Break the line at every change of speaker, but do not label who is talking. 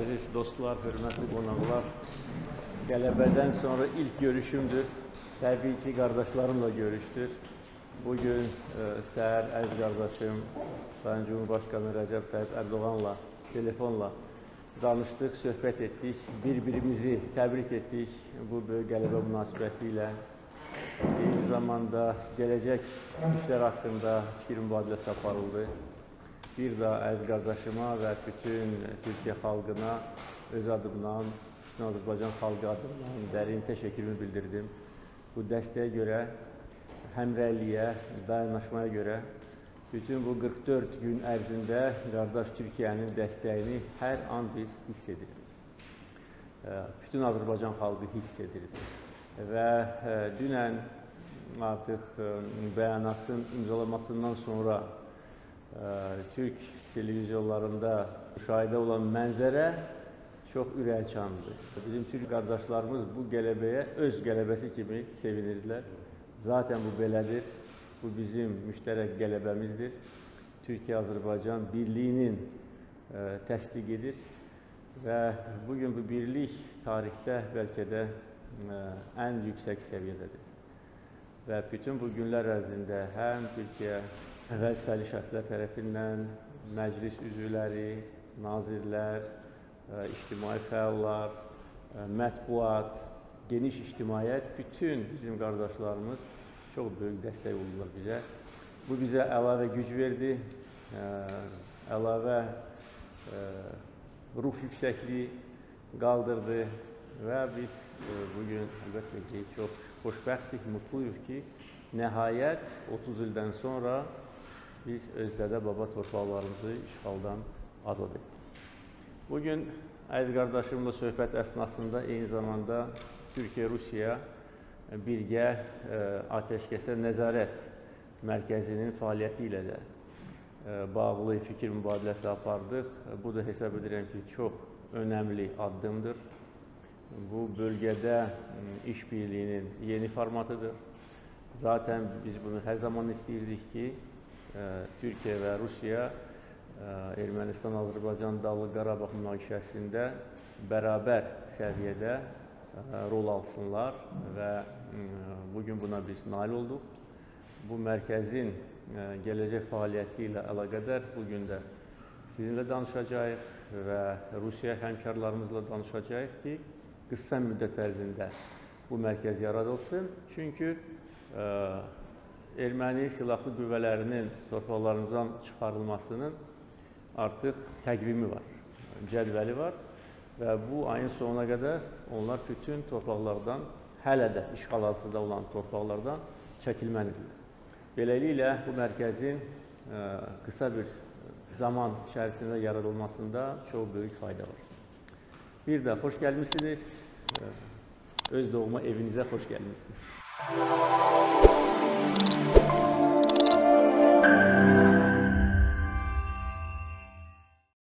Aziz dostlar, hörmətli qonaqlar, qələbədən sonra ilk görüşümdür. Təbii ki, qardaşlarımla görüşdür. Bugün səhər əziz qardaşım, Sayın Cumhurbaşqanı Rəcəb Tayyip Ərdoğanla telefonla danışdıq, söhbət etdik, bir-birimizi təbrik etdik bu böyük qələbə münasibəti ilə. Eyni zamanda gələcək işlər haqqında fikir mübadiləsi aparıldı. Bir daha əziz qardaşıma və bütün Türkiyə xalqına öz adımdan, bütün Azərbaycan xalqı adımdan dərin təşəkkürümü bildirdim. Bu dəstəyə görə, həmrəyliyə, dayanışmaya görə bütün bu 44 gün ərzində qardaş Türkiyənin dəstəyini hər an biz hiss edirik. Bütün Azərbaycan xalqı hiss edirdi. Və dünən artıq bəyanatın imzalamasından sonra Türk televizyonlarında müşahidə olan mənzərə çox ürəkçandır. Bizim Türk qardaşlarımız bu qələbəyə öz qələbəsi kimi sevinirdilər. Zaten bu belədir. Bu bizim müştərək qələbəmizdir. Türkiyə-Azərbaycan birliyinin təsdiq edir. Və bugün bu birlik tarixdə bəlkə də ən yüksək səviyyədədir. Və bütün bu günlər ərzində həm Türkiyə vəzifəli şəxslər tərəfindən məclis üzvləri, nazirlər, ictimai fəallar, mətbuat, geniş ictimaiyyət, bütün bizim qardaşlarımız çox böyük dəstək oldular bizə. Bu bizə əlavə güc verdi, əlavə ruh yüksəkliyi qaldırdı və biz bugün əlbəttə ki, çox xoşbəxtlik, mutluyuq ki, nəhayət 30 ildən sonra biz öz dədə-baba torpaqlarımızı işğaldan azad etdik. Bugün əziz qardaşımla söhbət əsnasında eyni zamanda Türkiyə-Rusiya birgə atəşkəsə nəzarət mərkəzinin fəaliyyəti ilə də bağlı fikir mübadiləsi apardıq. Bu da hesab edirəm ki, çox önəmli addımdır. Bu bölgədə işbirliyinin yeni formatıdır. Zaten biz bunu hər zaman istəyirdik ki, Türkiyə və Rusiya Ermənistan-Azərbaycan Dağlıq Qarabağ münaqişəsində bərabər səviyyədə rol alsınlar və bugün buna biz nail olduq. Bu mərkəzin gələcək fəaliyyəti ilə əlaqədar bugün də sizinlə danışacağıq və Rusiya həmkarlarımızla danışacağıq ki, qısa müddət ərzində bu mərkəz yaradılsın. Çünki erməni silahlı qüvvələrinin torpaqlarımızdan çıxarılmasının artıq təqvimi var, cədvəli var və bu ayın sonuna qədər onlar bütün torpaqlardan, hələ də işğal altında olan torpaqlardan çəkilməlidirlər. Beləliklə, bu mərkəzin qısa bir zaman içərisində yaradılmasında çox böyük fayda var. Bir də xoş gəlmişsiniz, öz doğma evinizə xoş gəlmişsiniz.